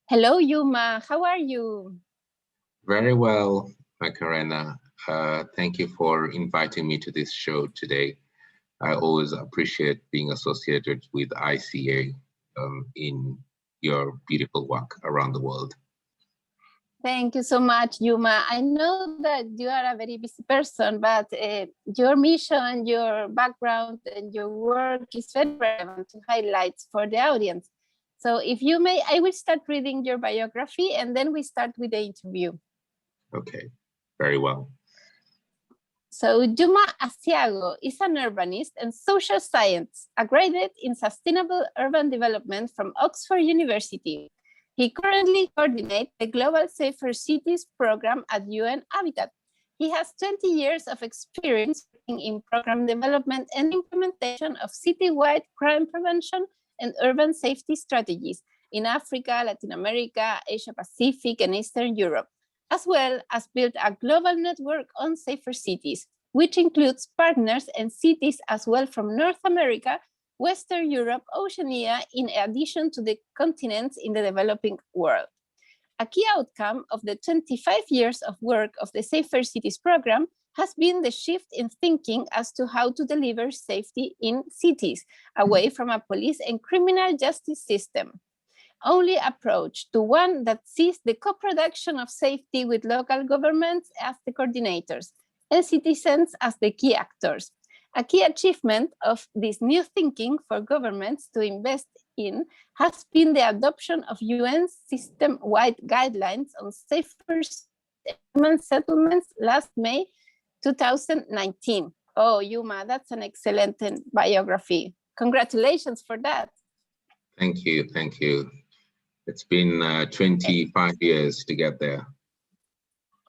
Hello, Juma. How are you? Very well, Macarena. Thank you for inviting me to this show today. I always appreciate being associated with ICA in your beautiful work around the world. Thank you so much, Juma. I know that you are a very busy person, but your mission, your background, and your work is very relevant to highlight for the audience. So if you may, I will start reading your biography and then we start with the interview. Okay, very well. So Juma Assiago is an urbanist and social science, a graduate in sustainable urban development from Oxford University. He currently coordinates the Global Safer Cities program at UN Habitat. He has 20 years of experience working in program development and implementation of citywide crime prevention and urban safety strategies in Africa, Latin America, Asia Pacific, and Eastern Europe, as well as built a global network on safer cities, which includes partners and cities as well from North America, Western Europe, Oceania, in addition to the continents in the developing world. A key outcome of the 25 years of work of the Safer Cities program has been the shift in thinking as to how to deliver safety in cities, away from a police and criminal justice system only approach to one that sees the co-production of safety with local governments as the coordinators and citizens as the key actors. A key achievement of this new thinking for governments to invest in has been the adoption of UN system-wide guidelines on safer settlements last May 2019. Oh, Juma, that's an excellent biography. Congratulations for that. Thank you, thank you. It's been 25 years to get there.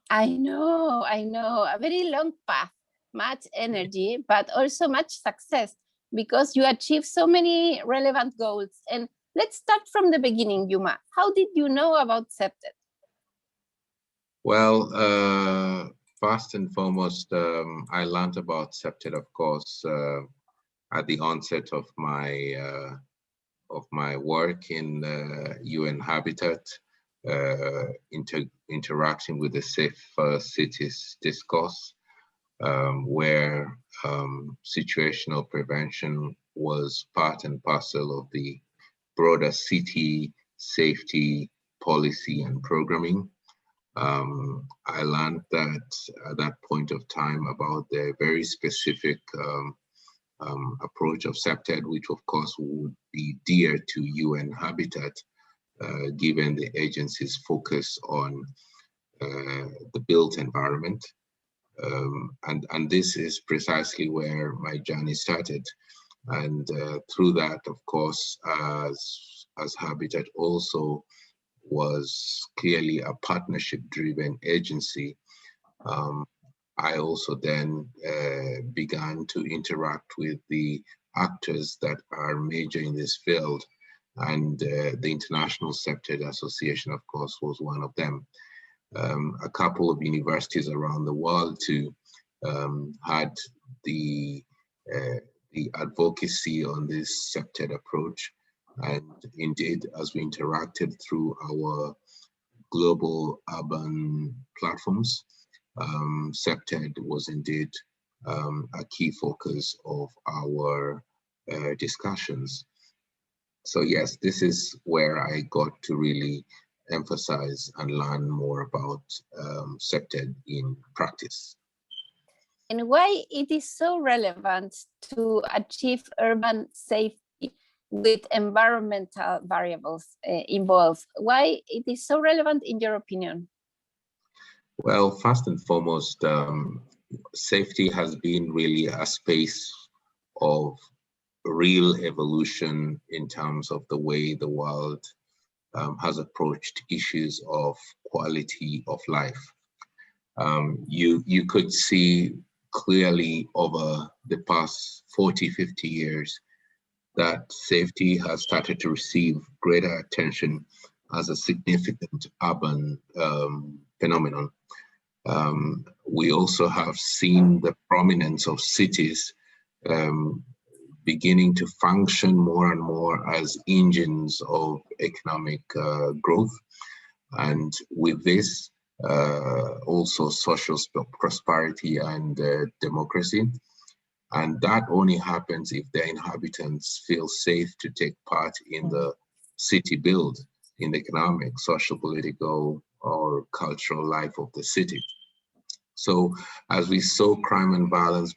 I know, a very long path, much energy, but also much success because you achieved so many relevant goals. And let's start from the beginning, Juma. How did you know about CPTED? Well, first and foremost, I learned about CPTED, of course, at the onset of my work in UN Habitat, interacting with the Safe Cities discourse, where situational prevention was part and parcel of the broader city safety policy and programming. I learned that at that point of time about the very specific approach of CPTED, which of course would be dear to UN Habitat, given the agency's focus on the built environment. And this is precisely where my journey started. And through that, of course, as Habitat also was clearly a partnership-driven agency, I also then began to interact with the actors that are major in this field. And the International CPTED Association, of course, was one of them. A couple of universities around the world too had the advocacy on this CPTED approach. And indeed, as we interacted through our global urban platforms, CPTED was indeed a key focus of our discussions. So yes, this is where I got to really emphasize and learn more about CPTED in practice. And why it is so relevant to achieve urban safety with environmental variables involved? Why it is so relevant in your opinion? Well, first and foremost, safety has been really a space of real evolution in terms of the way the world has approached issues of quality of life. You could see clearly over the past 40, 50 years that safety has started to receive greater attention as a significant urban phenomenon. We also have seen the prominence of cities beginning to function more and more as engines of economic growth. And with this, also social prosperity and democracy. And that only happens if the inhabitants feel safe to take part in the city build, in the economic, social, political, or cultural life of the city. So as we saw crime and violence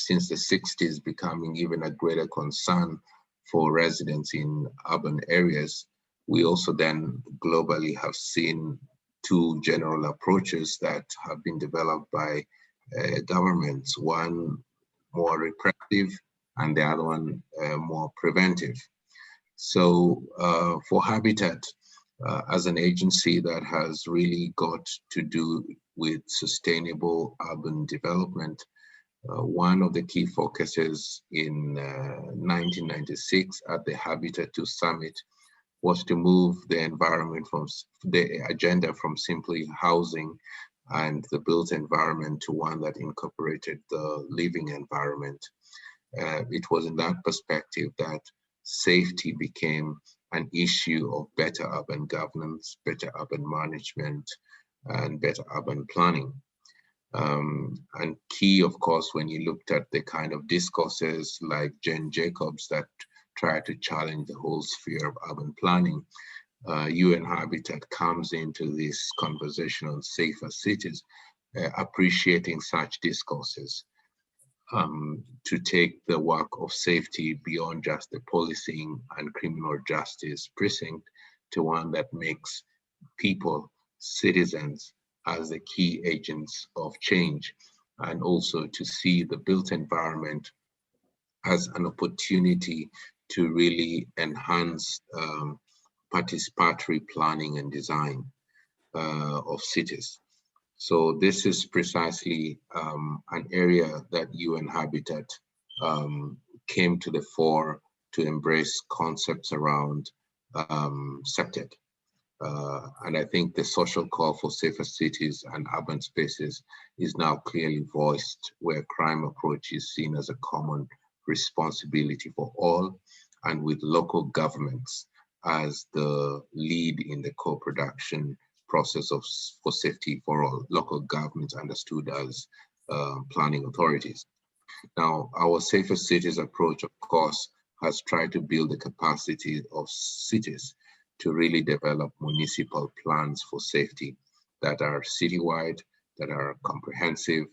since the 60s becoming even a greater concern for residents in urban areas, we also then globally have seen two general approaches that have been developed by governments, one more repressive and the other one more preventive. So for Habitat, as an agency that has really got to do with sustainable urban development, one of the key focuses in 1996 at the Habitat 2 Summit was to move the environment from the agenda from simply housing and the built environment to one that incorporated the living environment. It was in that perspective that safety became an issue of better urban governance, better urban management, and better urban planning. And key, of course, when you looked at the kind of discourses like Jen Jacobs that try to challenge the whole sphere of urban planning, UN Habitat comes into this conversation on safer cities, appreciating such discourses to take the work of safety beyond just the policing and criminal justice precinct to one that makes people, citizens, as the key agents of change, and also to see the built environment as an opportunity to really enhance participatory planning and design of cities. So this is precisely an area that UN Habitat came to the fore to embrace concepts around CPTED. And I think the social call for safer cities and urban spaces is now clearly voiced, where crime approach is seen as a common responsibility for all, and with local governments as the lead in the co-production process for safety for all, local governments understood as planning authorities. Now, our Safer Cities approach, of course, has tried to build the capacity of cities to really develop municipal plans for safety that are citywide, that are comprehensive,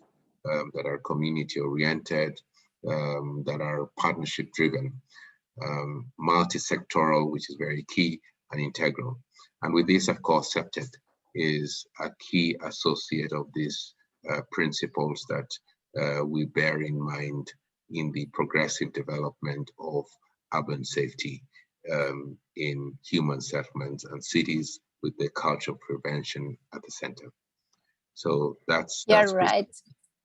that are community-oriented, that are partnership-driven, multi-sectoral, which is very key, and integral. And with this, of course, CPTED is a key associate of these principles that we bear in mind in the progressive development of urban safety in human settlements and cities, with the culture of prevention at the center. So that's right.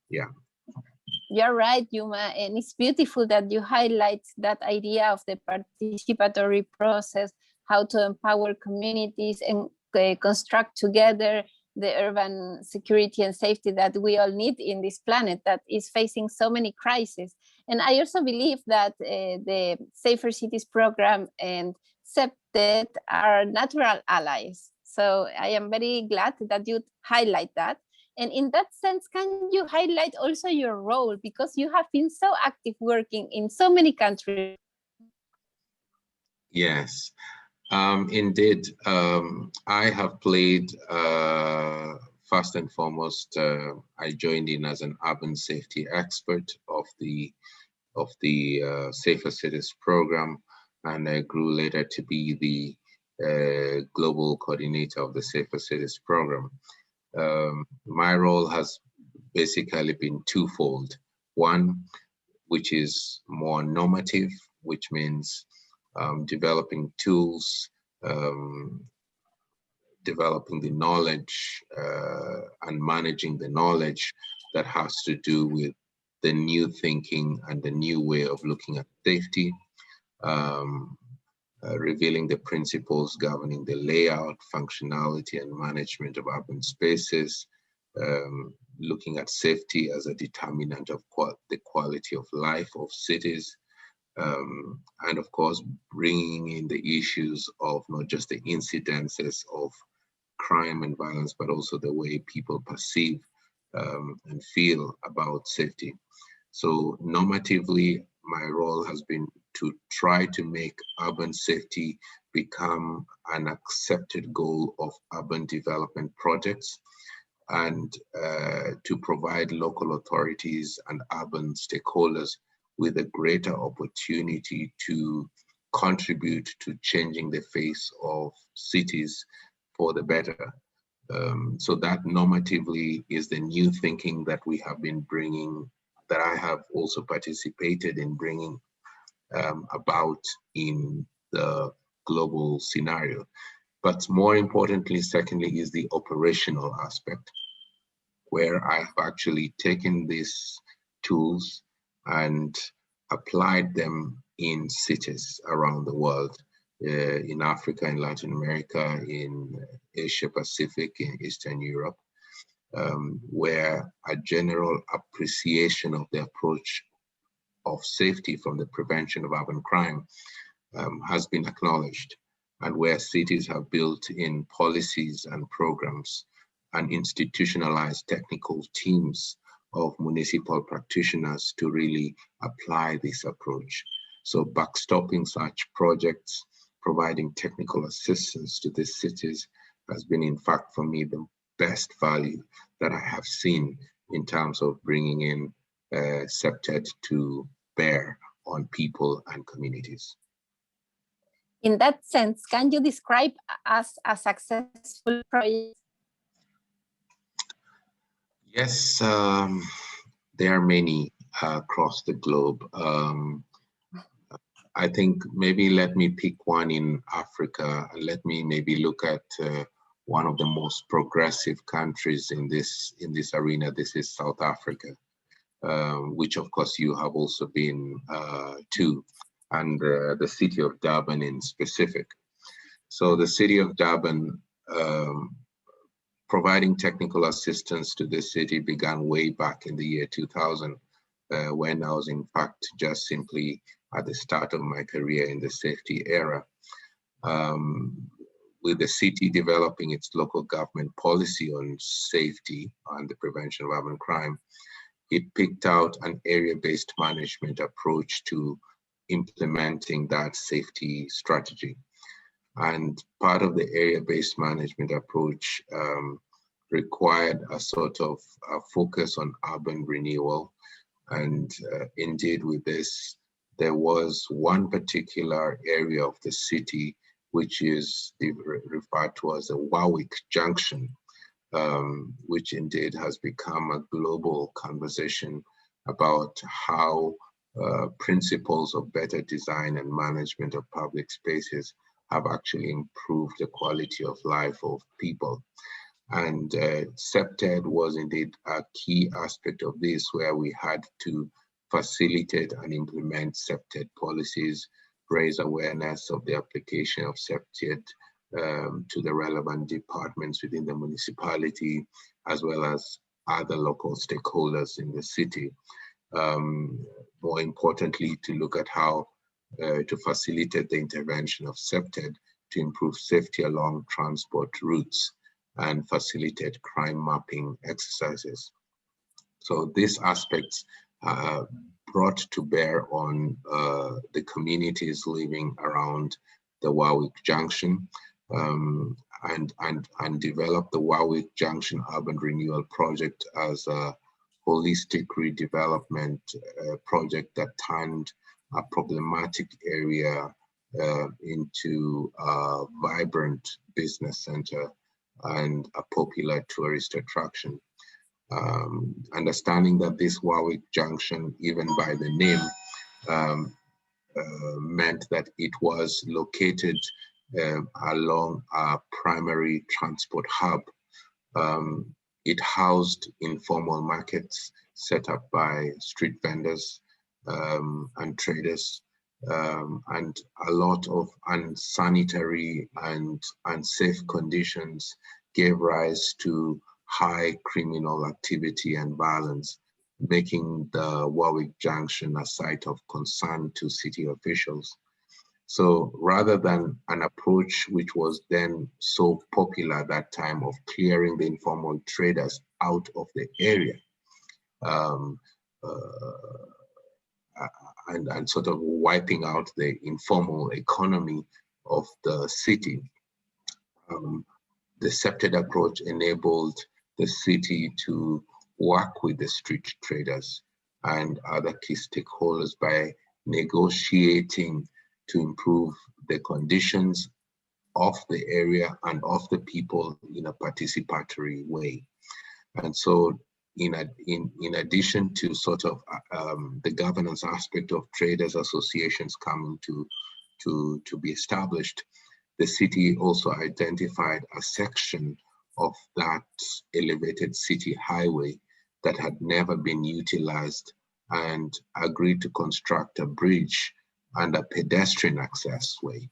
Yeah. You're right, Juma, and it's beautiful that you highlight that idea of the participatory process, how to empower communities and construct together the urban security and safety that we all need in this planet that is facing so many crises. And I also believe that the Safer Cities program and CPTED are natural allies. So I am very glad that you highlight that. And in that sense, can you highlight also your role, because you have been so active working in so many countries? Yes, indeed. I have played, first and foremost, I joined in as an urban safety expert of the Safer Cities program, and I grew later to be the global coordinator of the Safer Cities program. My role has basically been twofold. One, which is more normative, which means developing tools, developing the knowledge and managing the knowledge that has to do with the new thinking and the new way of looking at safety, revealing the principles governing the layout, functionality, and management of urban spaces, looking at safety as a determinant of the quality of life of cities, and of course, bringing in the issues of not just the incidences of crime and violence, but also the way people perceive and feel about safety. So normatively, my role has been to try to make urban safety become an accepted goal of urban development projects, and to provide local authorities and urban stakeholders with a greater opportunity to contribute to changing the face of cities for the better. So that normatively is the new thinking that we have been bringing, that I have also participated in bringing about in the global scenario. But more importantly, secondly, is the operational aspect, where I've actually taken these tools and applied them in cities around the world, in Africa, in Latin America, in Asia Pacific, in Eastern Europe, where a general appreciation of the approach of safety from the prevention of urban crime has been acknowledged, and where cities have built in policies and programs and institutionalized technical teams of municipal practitioners to really apply this approach. So backstopping such projects, providing technical assistance to these cities has been, in fact, for me, the best value that I have seen in terms of bringing in CPTED to bear on people and communities. In that sense, can you describe as a successful project? Yes, there are many across the globe. I think maybe let me pick one in Africa. Let me maybe look at one of the most progressive countries in this arena. This is South Africa, which of course you have also been to, and the city of Durban in specific. So the city of Durban, providing technical assistance to the city began way back in the year 2000, when I was in fact just simply at the start of my career in the safety era. With the city developing its local government policy on safety and the prevention of urban crime, it picked out an area-based management approach to implementing that safety strategy. And part of the area-based management approach required a sort of a focus on urban renewal. And indeed with this, there was one particular area of the city which is referred to as the Warwick Junction, which indeed has become a global conversation about how principles of better design and management of public spaces have actually improved the quality of life of people. And CPTED was indeed a key aspect of this, where we had to facilitate and implement CPTED policies, raise awareness of the application of CPTED to the relevant departments within the municipality, as well as other local stakeholders in the city. More importantly, to look at how to facilitate the intervention of CPTED to improve safety along transport routes and facilitate crime mapping exercises. So these aspects brought to bear on the communities living around the Warwick Junction, and developed the Warwick Junction Urban Renewal Project as a holistic redevelopment project that turned a problematic area into a vibrant business center and a popular tourist attraction. Understanding that this Warwick Junction, even by the name, meant that it was located along a primary transport hub. It housed informal markets set up by street vendors and traders, and a lot of unsanitary and unsafe conditions gave rise to high criminal activity and violence making the Warwick Junction a site of concern to city officials. So rather than an approach which was then so popular at that time of clearing the informal traders out of the area, um, and sort of wiping out the informal economy of the city, the CPTED approach enabled the city to work with the street traders and other key stakeholders by negotiating to improve the conditions of the area and of the people in a participatory way. And so in addition to sort of the governance aspect of traders associations coming to be established, the city also identified a section of that elevated city highway that had never been utilized and agreed to construct a bridge and a pedestrian access way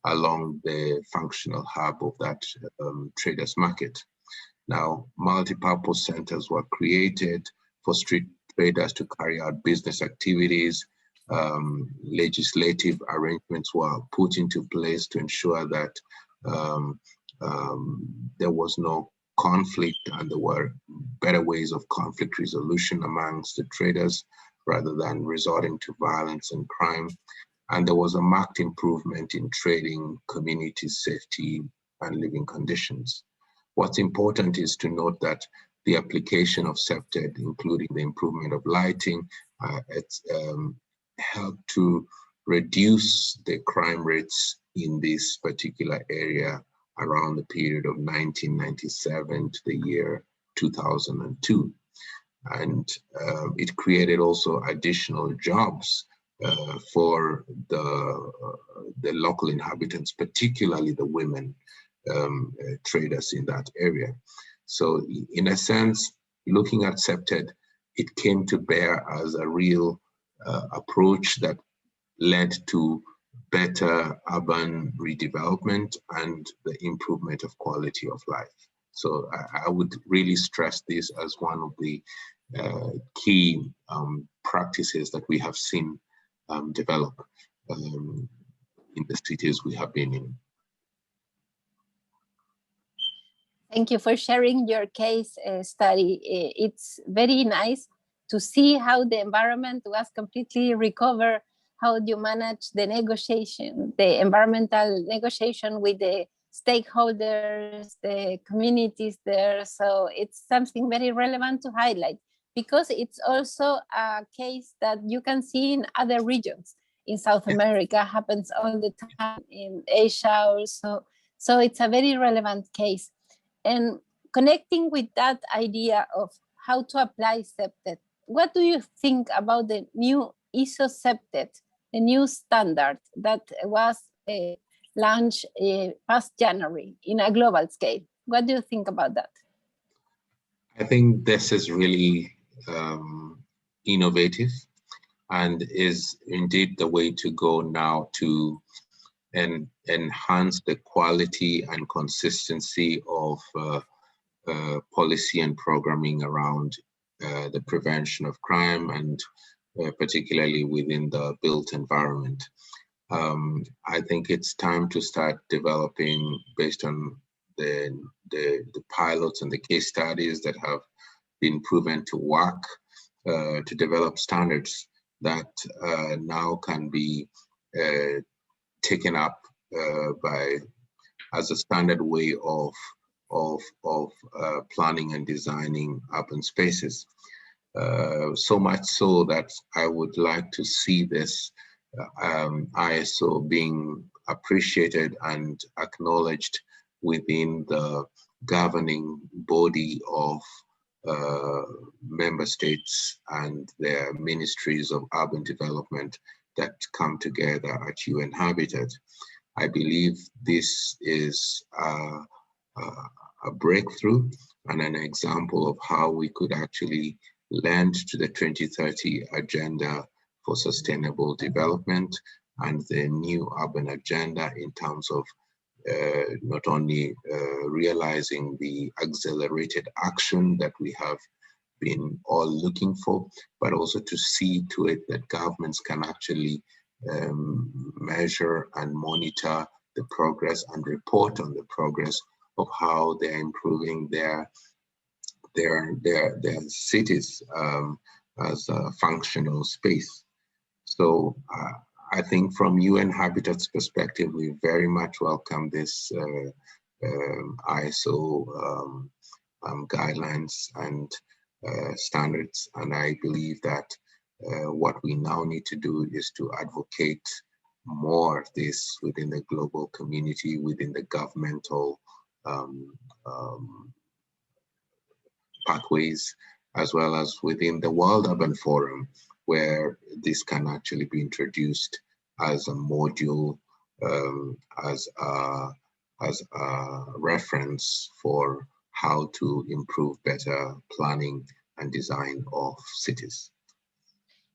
along the functional hub of that traders market. Now, multi-purpose centers were created for street traders to carry out business activities. Legislative arrangements were put into place to ensure that there was no conflict and there were better ways of conflict resolution amongst the traders rather than resorting to violence and crime. And there was a marked improvement in trading, community safety, and living conditions. What's important is to note that the application of CPTED, including the improvement of lighting, it's helped to reduce the crime rates in this particular area around the period of 1997 to the year 2002. And it created also additional jobs for the local inhabitants, particularly the women traders in that area. So in a sense, looking at CPTED, it came to bear as a real approach that led to better urban redevelopment and the improvement of quality of life. So I would really stress this as one of the key practices that we have seen develop in the cities we have been in. Thank you for sharing your case study. It's very nice to see how the environment was completely recovered, how you manage the negotiation, the environmental negotiation with the stakeholders, the communities there. So it's something very relevant to highlight because it's also a case that you can see in other regions. In South America, happens all the time, in Asia also. So it's a very relevant case. And connecting with that idea of how to apply CPTED, what do you think about the new ISO CPTED, the new standard that was launched past January in a global scale? What do you think about that? I think this is really innovative and is indeed the way to go now to enhance the quality and consistency of policy and programming around the prevention of crime and particularly within the built environment. I think it's time to start developing based on the pilots and the case studies that have been proven to work, to develop standards that now can be taken up as a standard way of planning and designing urban spaces. So much so that I would like to see this ISO being appreciated and acknowledged within the governing body of member states and their ministries of urban development that come together at UN Habitat. I believe this is a breakthrough and an example of how we could actually lend to the 2030 agenda for sustainable development and the new urban agenda in terms of not only realizing the accelerated action that we have been all looking for, but also to see to it that governments can actually measure and monitor the progress and report on the progress of how they're improving their cities as a functional space. So I think from UN Habitat's perspective, we very much welcome this ISO guidelines and standards. And I believe that what we now need to do is to advocate more of this within the global community, within the governmental pathways, as well as within the World Urban Forum, where this can actually be introduced as a module, as a reference for how to improve better planning and design of cities.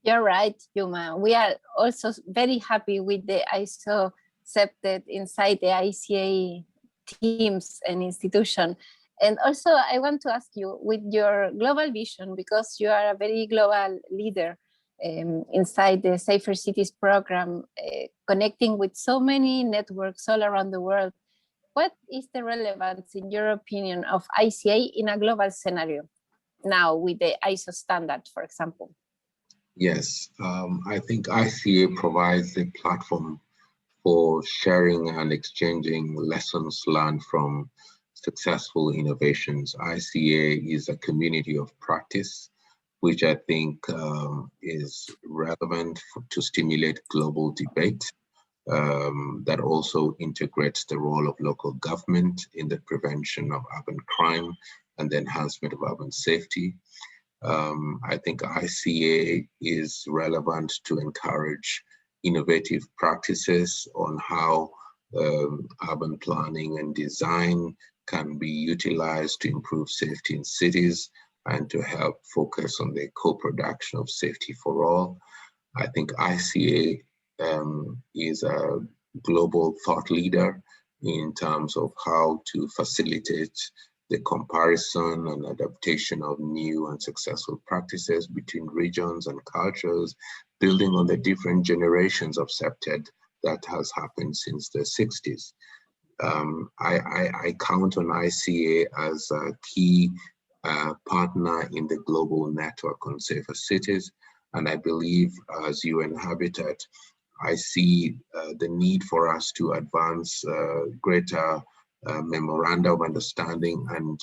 You're right, Juma. We are also very happy with the ISO CPTED inside the ICA teams and institution. And also, I want to ask you, with your global vision, because you are a very global leader inside the Safer Cities program, connecting with so many networks all around the world, what is the relevance, in your opinion, of ICA in a global scenario now with the ISO standard, for example? Yes, I think ICA provides a platform for sharing and exchanging lessons learned from successful innovations. ICA is a community of practice, which I think is relevant to stimulate global debate, that also integrates the role of local government in the prevention of urban crime and the enhancement of urban safety. I think ICA is relevant to encourage innovative practices on how urban planning and design can be utilized to improve safety in cities and to help focus on the co-production of safety for all. I think ICA is a global thought leader in terms of how to facilitate the comparison and adaptation of new and successful practices between regions and cultures, building on the different generations of CPTED that has happened since the 60s. I count on ICA as a key partner in the global network on safer cities. And I believe as UN Habitat, I see the need for us to advance greater memoranda of understanding and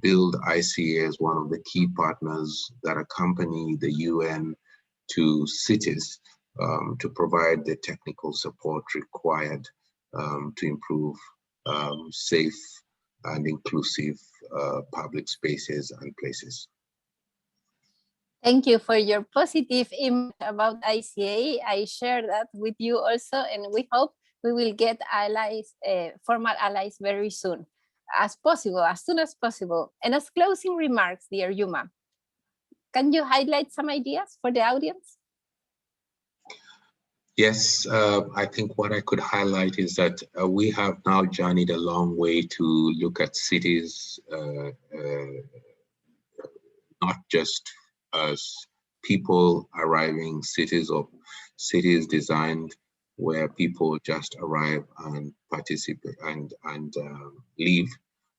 build ICA as one of the key partners that accompany the UN to cities to provide the technical support required to improve safe and inclusive public spaces and places. Thank you for your positive image about ICA. I share that with you also, and we hope we will get allies, formal allies very soon, as possible, as soon as possible. And as closing remarks, dear Juma, can you highlight some ideas for the audience? Yes, I think what I could highlight is that we have now journeyed a long way to look at cities, not just as people arriving, cities or cities designed where people just arrive and participate and leave,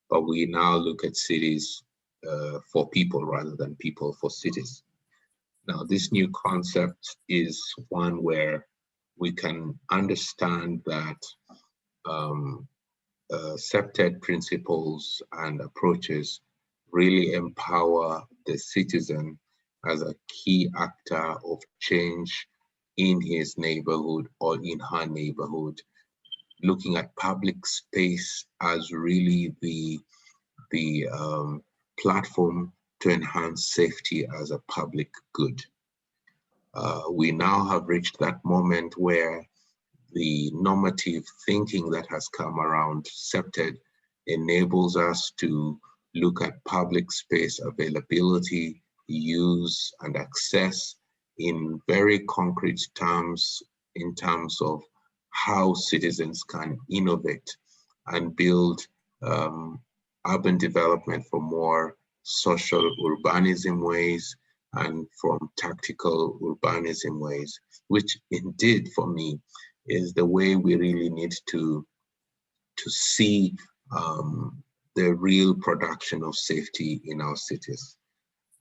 but we now look at cities for people rather than people for cities. Now, this new concept is one where we can understand that CPTED principles and approaches really empower the citizen as a key actor of change in his neighborhood or in her neighborhood, looking at public space as really the platform to enhance safety as a public good. We now have reached that moment where the normative thinking that has come around CPTED enables us to look at public space availability, use, and access in very concrete terms, in terms of how citizens can innovate and build urban development for more social urbanism ways and from tactical urbanism ways, which indeed for me is the way we really need to see the real production of safety in our cities.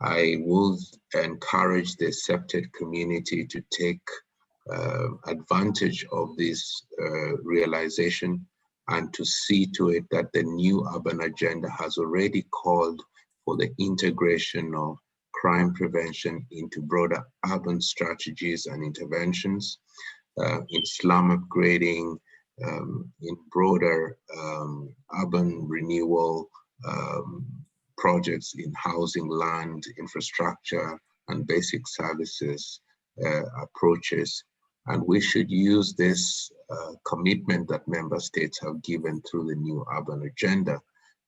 I would encourage the CPTED community to take advantage of this realization and to see to it that the new urban agenda has already called for the integration of crime prevention into broader urban strategies and interventions, in slum upgrading, in broader urban renewal projects in housing, land, infrastructure, and basic services approaches. And we should use this commitment that member states have given through the new urban agenda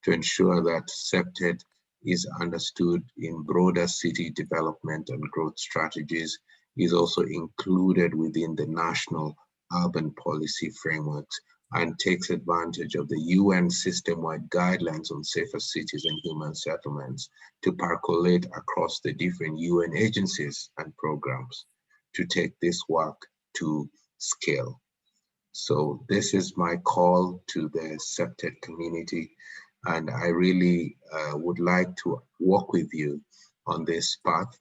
to ensure that CPTED is understood in broader city development and growth strategies, is also included within the national urban policy frameworks, and takes advantage of the UN system-wide guidelines on safer cities and human settlements to percolate across the different UN agencies and programs to take this work to scale. So this is my call to the CPTED community, and I really would like to work with you on this path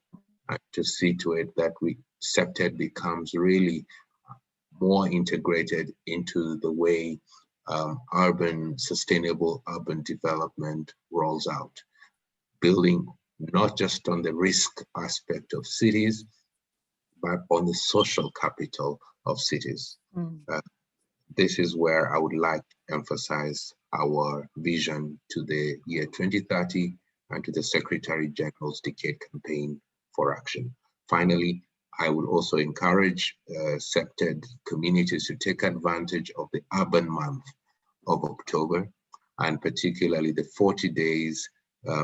and to see to it that CPTED becomes really more integrated into the way sustainable urban development rolls out, building not just on the risk aspect of cities, but on the social capital of cities. This is where I would like to emphasize our vision to the year 2030 and to the Secretary General's Decade Campaign for Action. Finally, I would also encourage CPTED communities to take advantage of the Urban Month of October, and particularly the 40 Days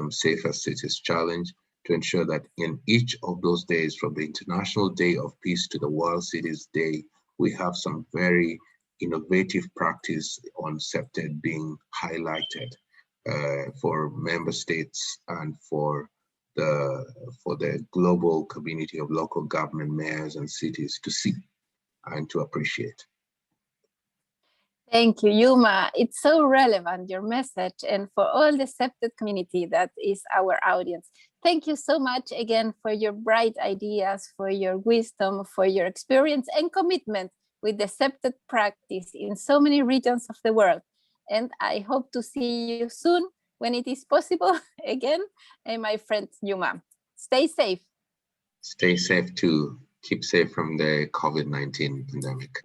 Safer Cities Challenge, to ensure that in each of those days, from the International Day of Peace to the World Cities Day, we have some very innovative practice on CPTED being highlighted for member states and for the global community of local government mayors and cities to see and to appreciate. Thank you, Juma. It's so relevant, your message, and for all the CPTED community that is our audience. Thank you so much again for your bright ideas, for your wisdom, for your experience and commitment with the CPTED practice in so many regions of the world. And I hope to see you soon when it is possible again. And my friend Juma, stay safe. Stay safe too. Keep safe from the COVID-19 pandemic.